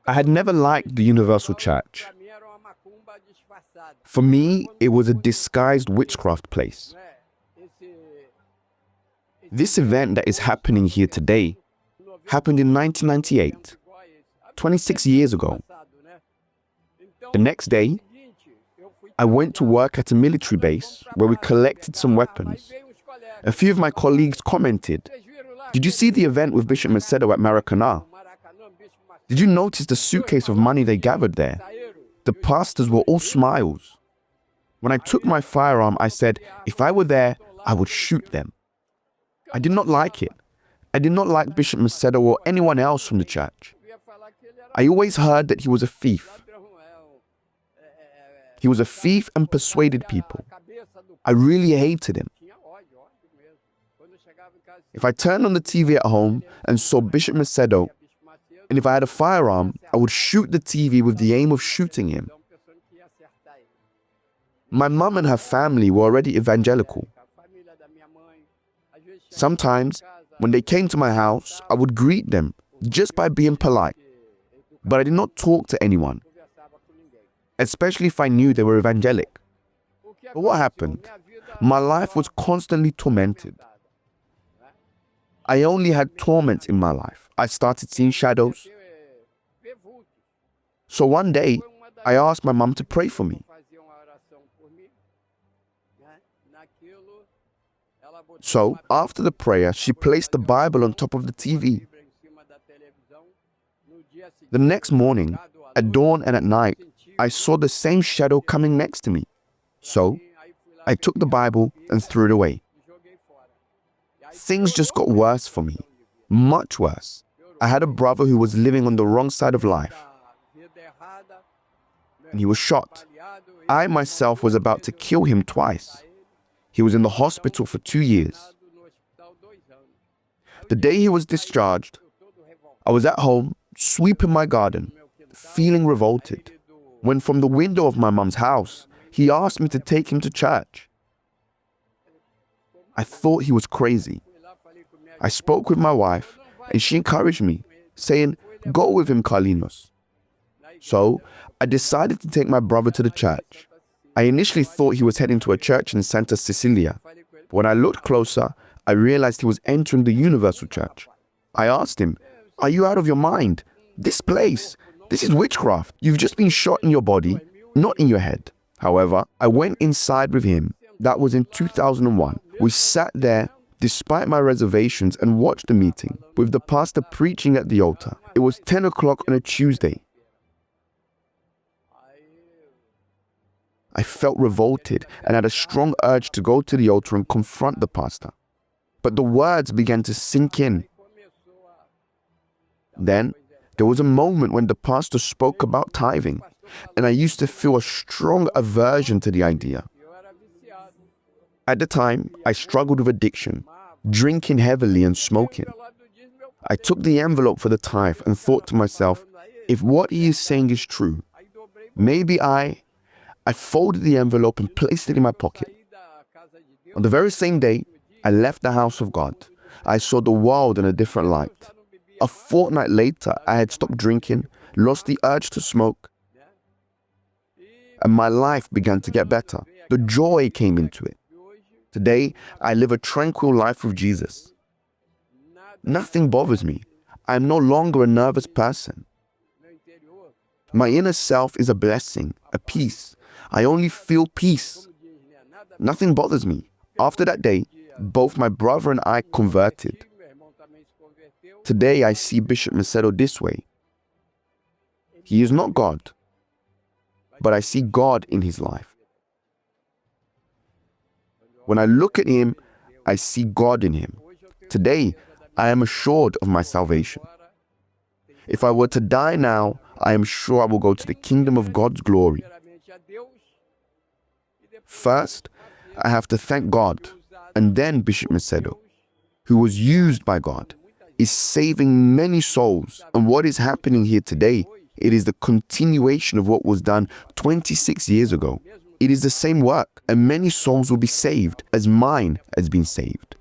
I had never liked the Universal Church. For me, it was a disguised witchcraft place. This event that is happening here today happened in 1998, 26 years ago. The next day, I went to work at a military base where we collected some weapons. A few of my colleagues commented, "Did you see the event with Bishop Macedo at Maracanã? Did you notice the suitcase of money they gathered there? The pastors were all smiles." When I took my firearm, I said, if I were there, I would shoot them. I did not like it. I did not like Bishop Macedo or anyone else from the church. I always heard that he was a thief. He was a thief and persuaded people. I really hated him. If I turned on the TV at home and saw Bishop Macedo, and if I had a firearm, I would shoot the TV with the aim of shooting him. My mum and her family were already evangelical. Sometimes, when they came to my house, I would greet them just by being polite. But I did not talk to anyone, especially if I knew they were evangelic. But what happened? My life was constantly tormented. I only had torments in my life. I started seeing shadows. So one day, I asked my mum to pray for me. So, after the prayer, she placed the Bible on top of the TV. The next morning, at dawn and at night, I saw the same shadow coming next to me. So, I took the Bible and threw it away. Things just got worse for me, much worse. I had a brother who was living on the wrong side of life, and he was shot. I myself was about to kill him twice. He was in the hospital for 2 years. The day he was discharged, I was at home, sweeping my garden, feeling revolted, when from the window of my mum's house, he asked me to take him to church. I thought he was crazy. I spoke with my wife, and she encouraged me, saying, "Go with him, Carlinhos." So, I decided to take my brother to the church. I initially thought he was heading to a church in Santa Cecilia. When I looked closer, I realized he was entering the Universal Church. I asked him, "Are you out of your mind? This place, this is witchcraft. You've just been shot in your body, not in your head." However, I went inside with him. That was in 2001. We sat there, despite my reservations, and watched the meeting, with the pastor preaching at the altar. It was 10 o'clock on a Tuesday. I felt revolted and had a strong urge to go to the altar and confront the pastor. But the words began to sink in. Then, there was a moment when the pastor spoke about tithing, and I used to feel a strong aversion to the idea. At the time, I struggled with addiction, drinking heavily and smoking. I took the envelope for the tithe and thought to myself, if what he is saying is true, maybe I folded the envelope and placed it in my pocket. On the very same day, I left the house of God. I saw the world in a different light. A fortnight later, I had stopped drinking, lost the urge to smoke, and my life began to get better. The joy came into it. Today, I live a tranquil life with Jesus. Nothing bothers me. I am no longer a nervous person. My inner self is a blessing, a peace. I only feel peace. Nothing bothers me. After that day, both my brother and I converted. Today, I see Bishop Macedo this way. He is not God, but I see God in his life. When I look at him, I see God in him. Today, I am assured of my salvation. If I were to die now, I am sure I will go to the kingdom of God's glory. First, I have to thank God, and then Bishop Macedo, who was used by God, is saving many souls. And what is happening here today, it is the continuation of what was done 26 years ago. It is the same work, and many souls will be saved as mine has been saved.